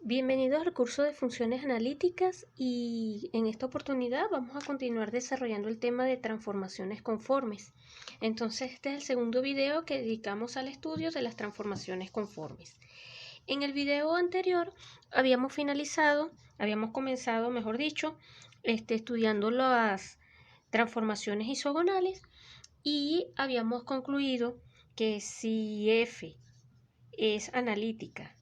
Bienvenidos al curso de funciones analíticas y en esta oportunidad vamos a continuar desarrollando el tema de transformaciones conformes. Entonces este es el segundo video que dedicamos al estudio de las transformaciones conformes. En el video anterior habíamos comenzado, estudiando las transformaciones isogonales y habíamos concluido que si f es analítica,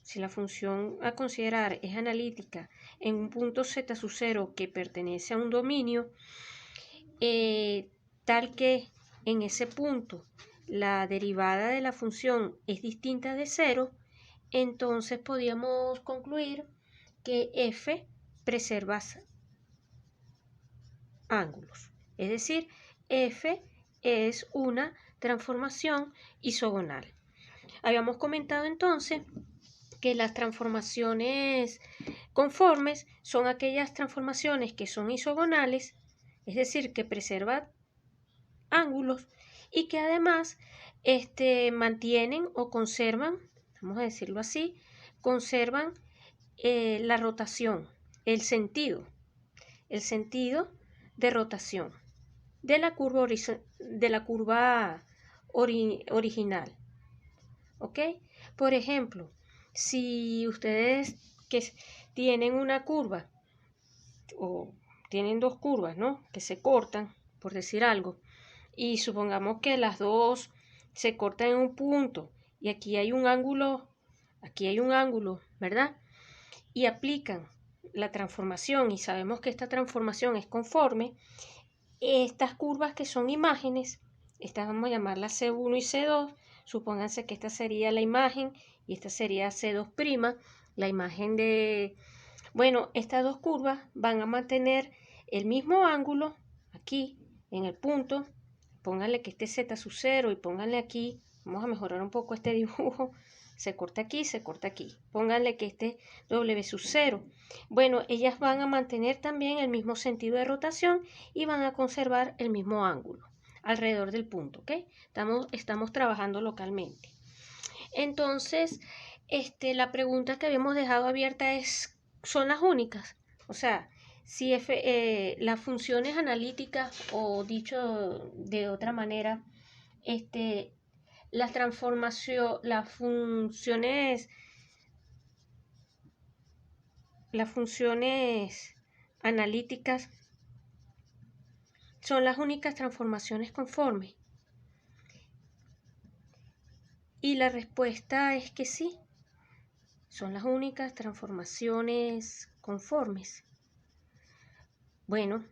si la función a considerar es analítica en un punto z sub 0 que pertenece a un dominio, tal que en ese punto la derivada de la función es distinta de 0, entonces podíamos concluir que f preserva ángulos. Es decir, f es una transformación isogonal. Habíamos comentado entonces que las transformaciones conformes son aquellas transformaciones que son isogonales, es decir, que preservan ángulos y que además mantienen o conservan, vamos a decirlo así, conservan la rotación, el sentido de rotación de la curva original. ¿Ok? Por ejemplo, si ustedes que tienen una curva o tienen dos curvas, ¿no?, que se cortan, por decir algo, y supongamos que las dos se cortan en un punto y aquí hay un ángulo, ¿verdad? Y aplican la transformación y sabemos que esta transformación es conforme, estas curvas que son imágenes, estas vamos a llamarlas C1 y C2, supónganse que esta sería la imagen y esta sería C2', la imagen de... Bueno, estas dos curvas van a mantener el mismo ángulo aquí en el punto. Pónganle que este Z sub 0 y pónganle aquí, vamos a mejorar un poco este dibujo, se corta aquí, se corta aquí. Pónganle que este W sub 0. Bueno, ellas van a mantener también el mismo sentido de rotación y van a conservar el mismo ángulo alrededor del punto, ¿ok? Estamos trabajando localmente. Entonces, la pregunta que habíamos dejado abierta es, ¿son las únicas? O sea, si las funciones analíticas, o dicho de otra manera, las funciones analíticas son las únicas transformaciones conformes. Y la respuesta es que sí, son las únicas transformaciones conformes. Bueno,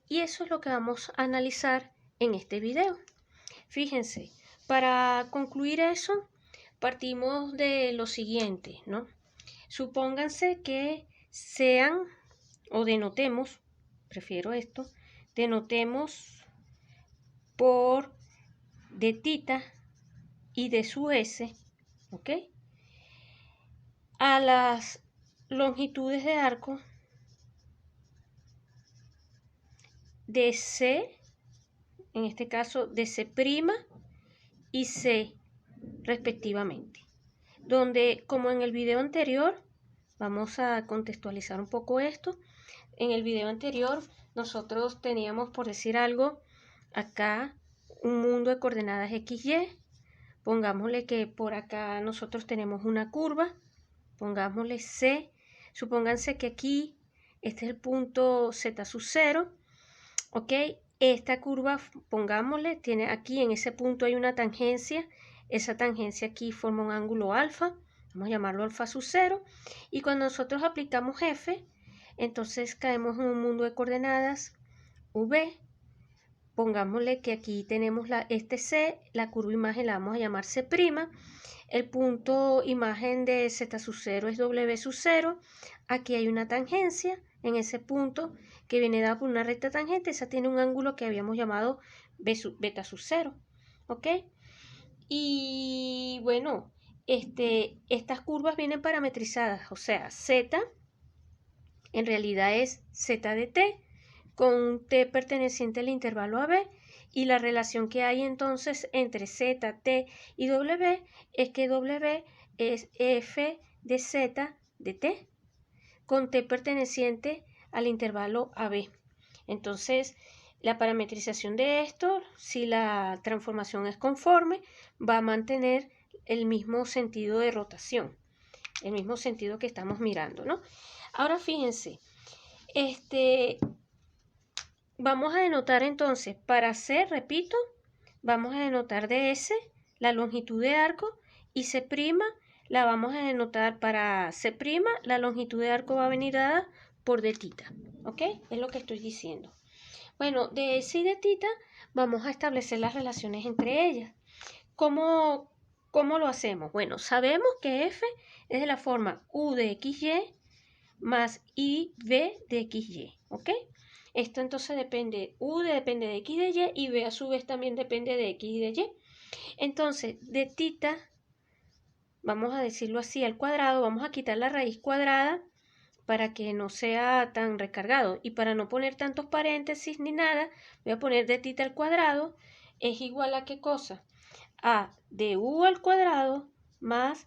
y eso es lo que vamos a analizar en este video. Fíjense, para concluir eso, partimos de lo siguiente, ¿no? Supónganse que sean, o denotemos, prefiero esto, denotemos por de tita y de su s, ¿ok?, a las longitudes de arco de C, en este caso de C' y C respectivamente, donde, como en el video anterior, vamos a contextualizar un poco esto. En el video anterior nosotros teníamos, por decir algo, acá un mundo de coordenadas XY. Pongámosle que por acá nosotros tenemos una curva, pongámosle C, supónganse que aquí este es el punto Z sub 0, ¿ok? Esta curva, pongámosle, tiene aquí en ese punto hay una tangencia, esa tangencia aquí forma un ángulo alfa, vamos a llamarlo alfa sub 0, y cuando nosotros aplicamos F, entonces caemos en un mundo de coordenadas V. Pongámosle que aquí tenemos este C, la curva imagen la vamos a llamar C', el punto imagen de Z sub 0 es W sub 0, aquí hay una tangencia en ese punto que viene dada por una recta tangente, esa tiene un ángulo que habíamos llamado beta sub 0, ¿ok? Y bueno, estas curvas vienen parametrizadas, o sea, Z en realidad es Z de T, con T perteneciente al intervalo AB, y la relación que hay entonces entre Z, T y W es que W es F de Z de t, con t perteneciente al intervalo AB. Entonces, la parametrización de esto, si la transformación es conforme, va a mantener el mismo sentido de rotación, el mismo sentido que estamos mirando, ¿no? Ahora fíjense, vamos a denotar entonces, para C, repito, vamos a denotar ds, la longitud de arco, y C' la vamos a denotar para C', la longitud de arco va a venir dada por d tita, ¿ok? Es lo que estoy diciendo. Bueno, de S y de tita vamos a establecer las relaciones entre ellas. ¿Cómo lo hacemos? Bueno, sabemos que F es de la forma U de XY más IV de XY, ¿ok? Esto entonces depende, depende de X de Y y V a su vez también depende de X y de Y. Entonces, de tita, vamos a decirlo así, al cuadrado, vamos a quitar la raíz cuadrada para que no sea tan recargado. Y para no poner tantos paréntesis ni nada, voy a poner de tita al cuadrado es igual a ¿qué cosa? A de U al cuadrado más,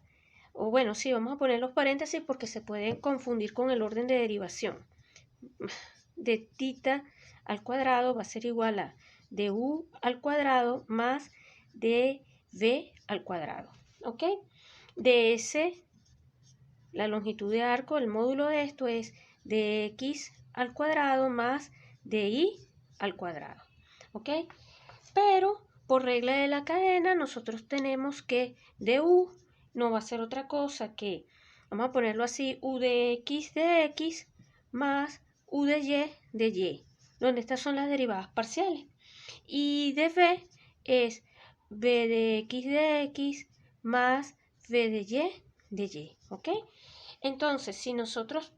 o bueno, sí, vamos a poner los paréntesis porque se pueden confundir con el orden de derivación. De tita al cuadrado va a ser igual a de U al cuadrado más de V al cuadrado, ¿ok? De S, la longitud de arco, el módulo de esto es de X al cuadrado más de Y al cuadrado, ¿ok? Pero por regla de la cadena nosotros tenemos que de U no va a ser otra cosa que, vamos a ponerlo así, U de X más U de Y, donde estas son las derivadas parciales. Y de V es V de X más V de Y, ¿ok? Entonces, si nosotros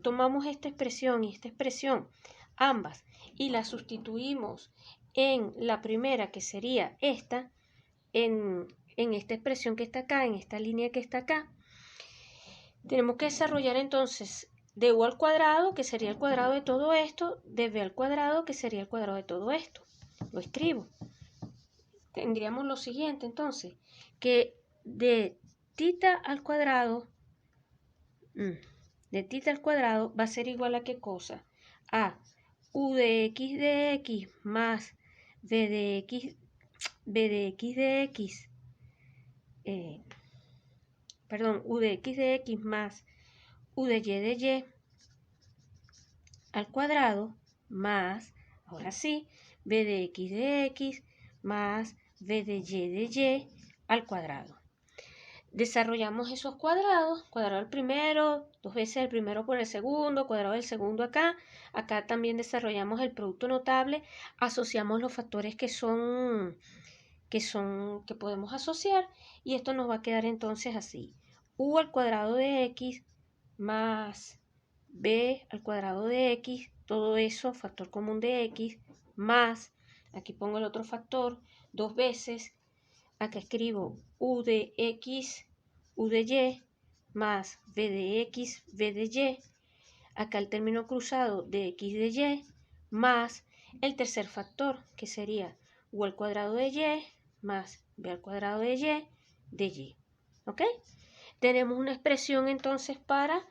tomamos esta expresión y esta expresión, ambas, y las sustituimos en la primera, que sería esta, en esta expresión que está acá, en esta línea que está acá, tenemos que desarrollar entonces de U al cuadrado, que sería el cuadrado de todo esto, de V al cuadrado, que sería el cuadrado de todo esto. Lo escribo. Tendríamos lo siguiente entonces, que de tita al cuadrado va a ser igual a ¿qué cosa? A U de X más V de X U de X más U de Y al cuadrado más, ahora sí, V de X más V de Y al cuadrado. Desarrollamos esos cuadrados, cuadrado el primero, dos veces el primero por el segundo, cuadrado del segundo acá. Acá también desarrollamos el producto notable, asociamos los factores que podemos asociar, y esto nos va a quedar entonces así: U al cuadrado de X más B al cuadrado de X, todo eso, factor común de X, más, aquí pongo el otro factor, dos veces, acá escribo U de X, U de Y, más V de X, V de Y, acá el término cruzado de X de Y, más el tercer factor, que sería U al cuadrado de Y, más B al cuadrado de Y, ¿ok? Tenemos una expresión entonces para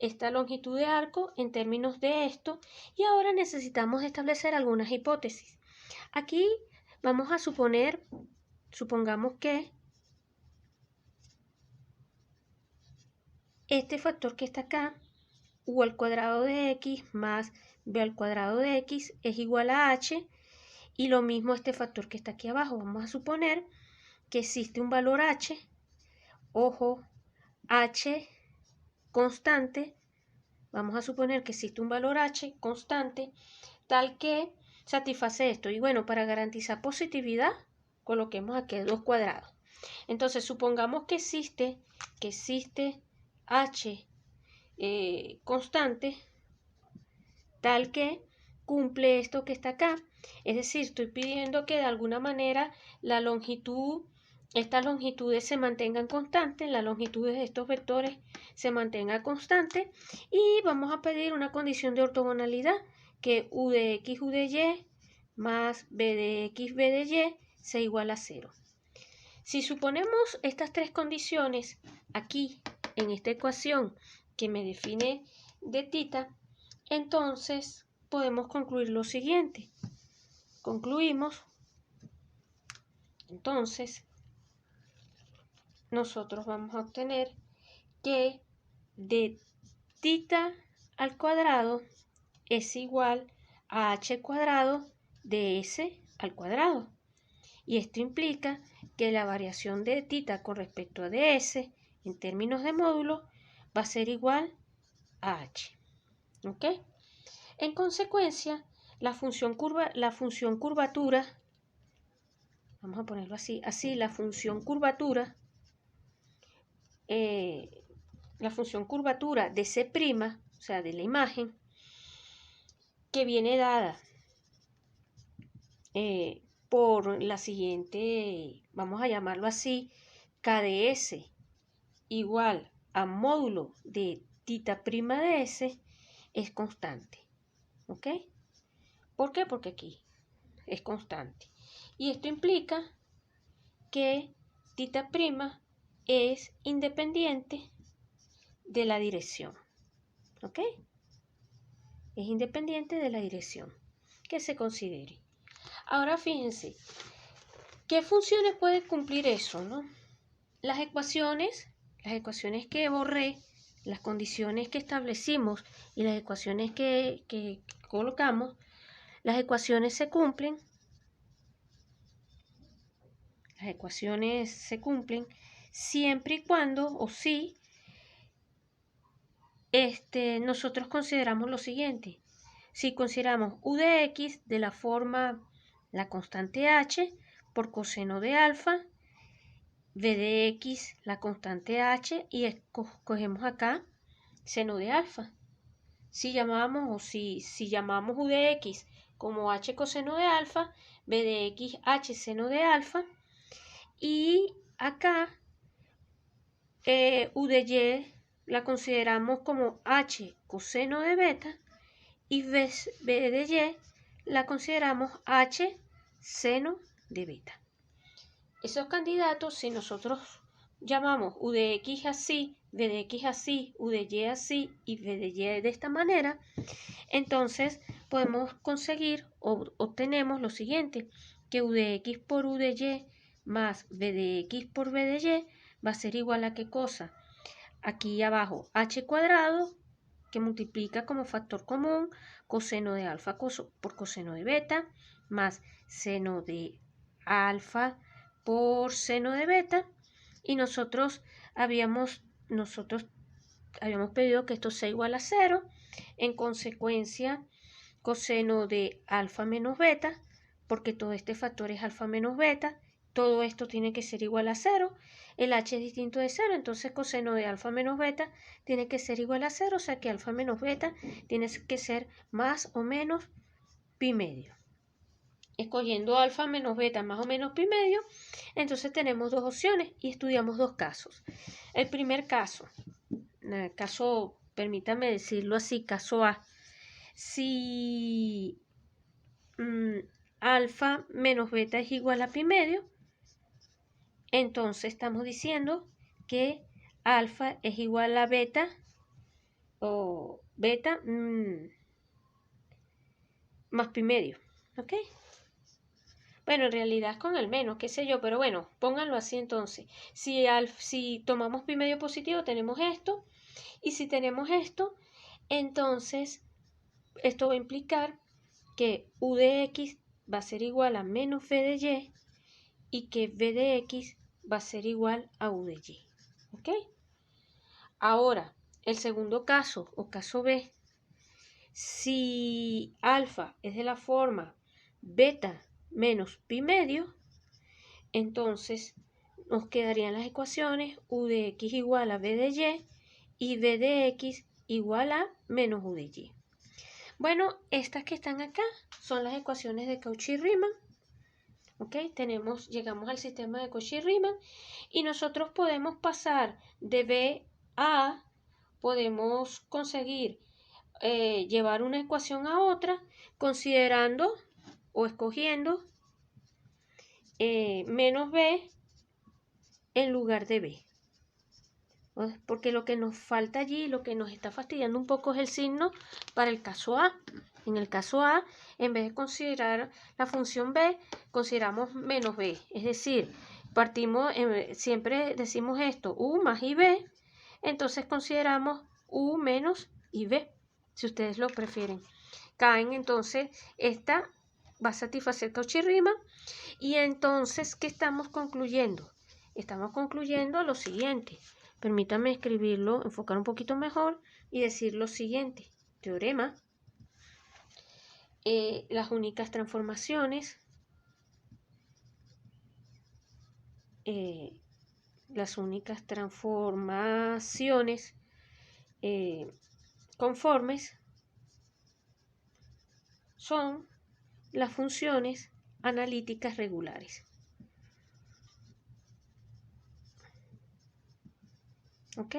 esta longitud de arco en términos de esto, y ahora necesitamos establecer algunas hipótesis. Aquí vamos a supongamos que este factor que está acá, U al cuadrado de X más B al cuadrado de X, es igual a H, y lo mismo este factor que está aquí abajo. Vamos a suponer que existe un valor H, ojo, H constante, vamos a suponer que existe un valor H constante tal que satisface esto. Y bueno, para garantizar positividad, coloquemos aquí dos cuadrados. Entonces, supongamos que existe H constante tal que cumple esto que está acá. Es decir, estoy pidiendo que de alguna manera estas longitudes se mantengan constantes, las longitudes de estos vectores se mantengan constantes, y vamos a pedir una condición de ortogonalidad, que U de X, U de Y, más B de X, B de Y, sea igual a 0. Si suponemos estas tres condiciones aquí en esta ecuación que me define de tita, entonces podemos concluir lo siguiente. Concluimos, entonces, nosotros vamos a obtener que de tita al cuadrado es igual a h cuadrado de s al cuadrado. Y esto implica que la variación de tita con respecto a ds en términos de módulo va a ser igual a h. ¿Ok? En consecuencia, la función curvatura, vamos a ponerlo así, la función curvatura de C', o sea, de la imagen, que viene dada por la siguiente, vamos a llamarlo así, KdS igual a módulo de tita prima de S, es constante. ¿Ok? ¿Por qué? Porque aquí es constante. Y esto implica que tita prima es independiente de la dirección. ¿Ok? Es independiente de la dirección que se considere. Ahora fíjense, ¿qué funciones puede cumplir eso, no? Las ecuaciones que borré, las condiciones que establecimos y las ecuaciones que colocamos, las ecuaciones se cumplen. Las ecuaciones se cumplen siempre y cuando, o si, nosotros consideramos lo siguiente. Si consideramos u de x de la forma la constante h por coseno de alfa, v de x la constante h y escogemos acá seno de alfa. Si llamamos u de x como h coseno de alfa, v de x h seno de alfa, y acá u de y la consideramos como h coseno de beta y v de y la consideramos h seno de beta. Esos candidatos, si nosotros llamamos u de x así, v de x así, u de y así y v de y de esta manera, entonces podemos conseguir o obtenemos lo siguiente, que u de x por u de y más v de x por v de y va a ser igual a ¿qué cosa? Aquí abajo h cuadrado, que multiplica como factor común coseno de alfa por coseno de beta, más seno de alfa por seno de beta, y nosotros habíamos pedido que esto sea igual a 0. En consecuencia, coseno de alfa menos beta, porque todo este factor es alfa menos beta, todo esto tiene que ser igual a 0. El h es distinto de 0, entonces coseno de alfa menos beta tiene que ser igual a 0, o sea que alfa menos beta tiene que ser más o menos pi medio. Escogiendo alfa menos beta más o menos pi medio, entonces tenemos dos opciones y estudiamos dos casos. El primer caso, permítame decirlo así, caso A. Si alfa menos beta es igual a pi medio, entonces estamos diciendo que alfa es igual a beta o beta más pi medio. ¿Ok? Bueno, en realidad es con el menos, qué sé yo, pero bueno, pónganlo así entonces. Si tomamos pi medio positivo, tenemos esto. Y si tenemos esto, entonces esto va a implicar que u de x va a ser igual a menos v de y y que v de x va a ser igual a u de y. ¿Ok? Ahora, el segundo caso, o caso B, si alfa es de la forma beta menos pi medio, entonces nos quedarían las ecuaciones u de x igual a v de y v de x igual a menos u de y. Bueno, estas que están acá son las ecuaciones de Cauchy-Riemann. ¿Ok? Llegamos al sistema de Cauchy-Riemann y nosotros podemos pasar de B a A, podemos conseguir llevar una ecuación a otra considerando o escogiendo menos B en lugar de B. porque lo que nos falta allí, lo que nos está fastidiando un poco es el signo para el caso A. En el caso A, en vez de considerar la función B, consideramos menos B. Es decir, partimos, siempre decimos esto, U más IB, entonces consideramos U menos IB, si ustedes lo prefieren. Caen entonces, esta va a satisfacer Cauchy Riemann. Y entonces, ¿qué estamos concluyendo? Estamos concluyendo lo siguiente. Permítame escribirlo, enfocar un poquito mejor y decir lo siguiente. Teorema. Las únicas transformaciones. Conformes son las funciones analíticas regulares. ¿Ok?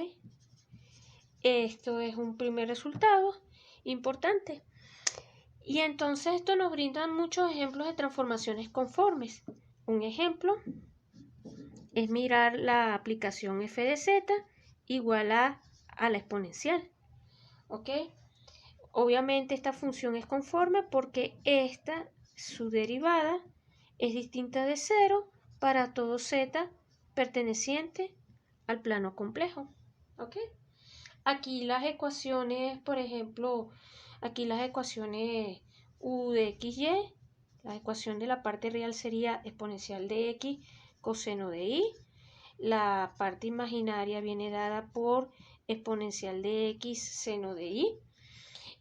Esto es un primer resultado importante. Y entonces esto nos brinda muchos ejemplos de transformaciones conformes. Un ejemplo es mirar la aplicación f de z igual a la exponencial. ¿Ok? Obviamente esta función es conforme porque su derivada, es distinta de 0 para todo z perteneciente al plano complejo. ¿Ok? Aquí las ecuaciones, por ejemplo, aquí las ecuaciones u de xy, la ecuación de la parte real sería exponencial de x coseno de y. La parte imaginaria viene dada por exponencial de x seno de y.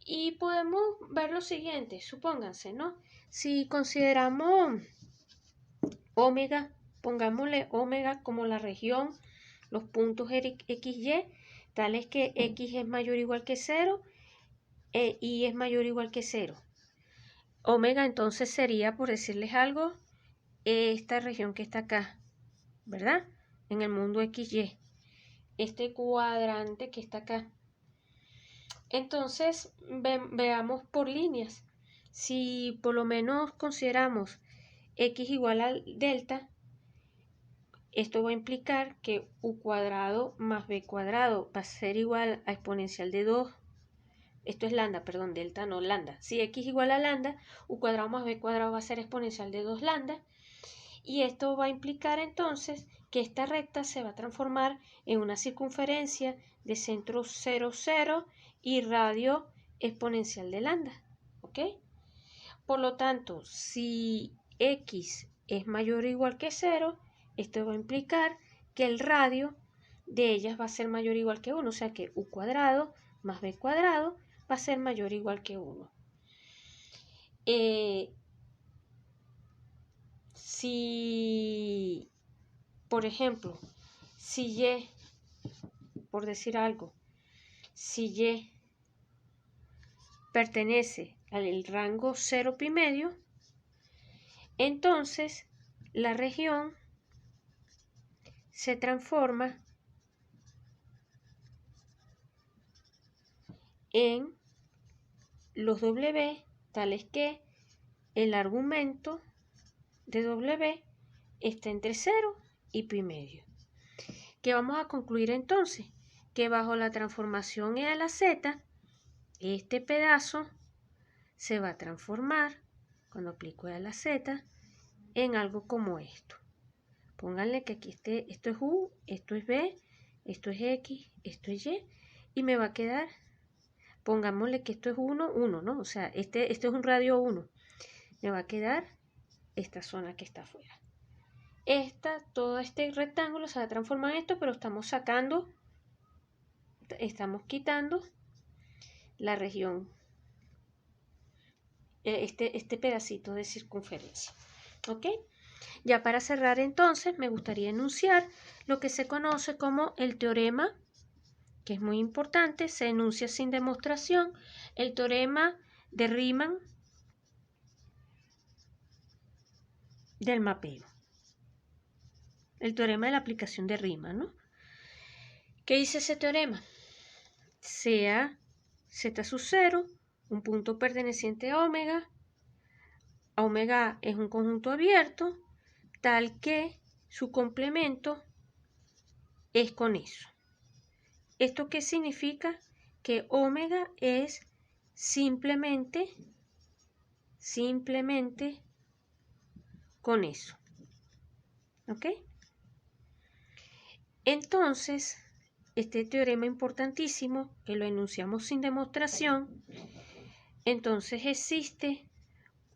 Y podemos ver lo siguiente, supónganse, ¿no? Si consideramos omega, pongámosle omega como la región, los puntos xy, tales que x es mayor o igual que 0 e y es mayor o igual que 0. Omega entonces sería, por decirles algo, esta región que está acá, ¿verdad? En el mundo xy. Este cuadrante que está acá. Entonces, veamos por líneas. Si por lo menos consideramos x igual a delta, esto va a implicar que u cuadrado más b cuadrado va a ser igual a exponencial de 2. Esto es lambda, perdón, delta no lambda. Si x igual a lambda, u cuadrado más b cuadrado va a ser exponencial de 2 lambda. Y esto va a implicar entonces que esta recta se va a transformar en una circunferencia de centro 0, 0 y radio exponencial de lambda. ¿Ok? Por lo tanto, si x es mayor o igual que 0, esto va a implicar que el radio de ellas va a ser mayor o igual que 1. O sea que u cuadrado más b cuadrado va a ser mayor o igual que 1. Si, por ejemplo, si y, por decir algo, si y pertenece al rango 0 pi medio, entonces la región se transforma en los W, tales que el argumento de W está entre 0 y pi medio. ¿Qué vamos a concluir entonces? Que bajo la transformación e a la z, este pedazo se va a transformar, cuando aplico e a la z, en algo como esto. Pónganle que aquí esto es u, esto es b, esto es x, esto es y, y me va a quedar, pongámosle que esto es 1, 1, ¿no? O sea, este es un radio 1. Me va a quedar esta zona que está afuera. Todo este rectángulo se va a transformar en esto, pero estamos quitando la región, este pedacito de circunferencia. ¿Ok? Ya para cerrar entonces, me gustaría enunciar lo que se conoce como el teorema, que es muy importante, se enuncia sin demostración, el teorema de Riemann del mapeo. El teorema de la aplicación de Riemann, ¿no? ¿Qué dice ese teorema? Sea z sub 0 un punto perteneciente a omega. Omega es un conjunto abierto, tal que su complemento es con eso. ¿Esto qué significa? Que omega es simplemente con eso. ¿Ok? Entonces, este teorema importantísimo, que lo enunciamos sin demostración, entonces existe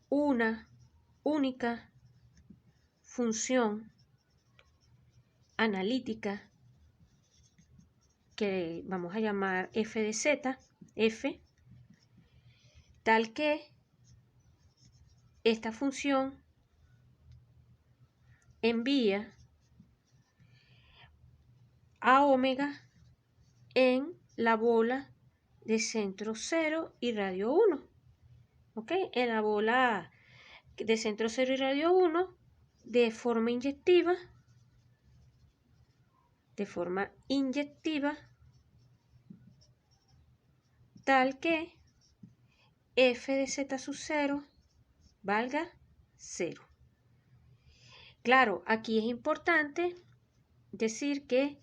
una única función analítica que vamos a llamar f de z, f, tal que esta función envía a omega en la bola de centro 0 y radio 1. ¿Ok? En la bola de centro 0 y radio 1 de forma inyectiva, tal que f de z sub 0 valga 0. Claro, aquí es importante decir que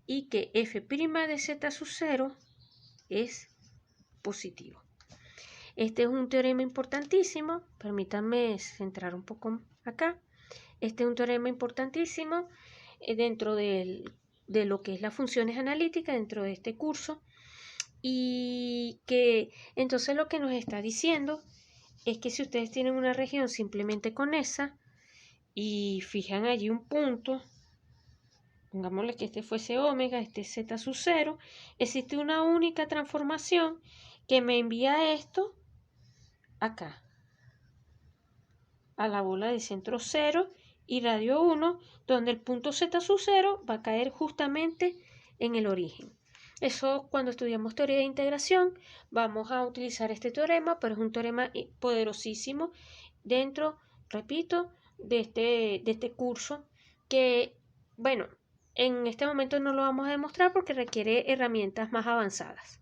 f' de z sub 0 es positivo. Este es un teorema importantísimo, permítanme centrar un poco acá. Este es un teorema importantísimo dentro de lo que es las funciones analíticas dentro de este curso, y que entonces lo que nos está diciendo es que si ustedes tienen una región simplemente con esa y fijan allí un punto, pongámosle que este fuese omega, este es z sub 0, existe una única transformación que me envía esto acá, a la bola de centro 0 y radio 1, donde el punto z sub 0 va a caer justamente en el origen. Eso, cuando estudiamos teoría de integración, vamos a utilizar este teorema, pero es un teorema poderosísimo dentro, repito, de este curso, que, bueno, en este momento no lo vamos a demostrar porque requiere herramientas más avanzadas.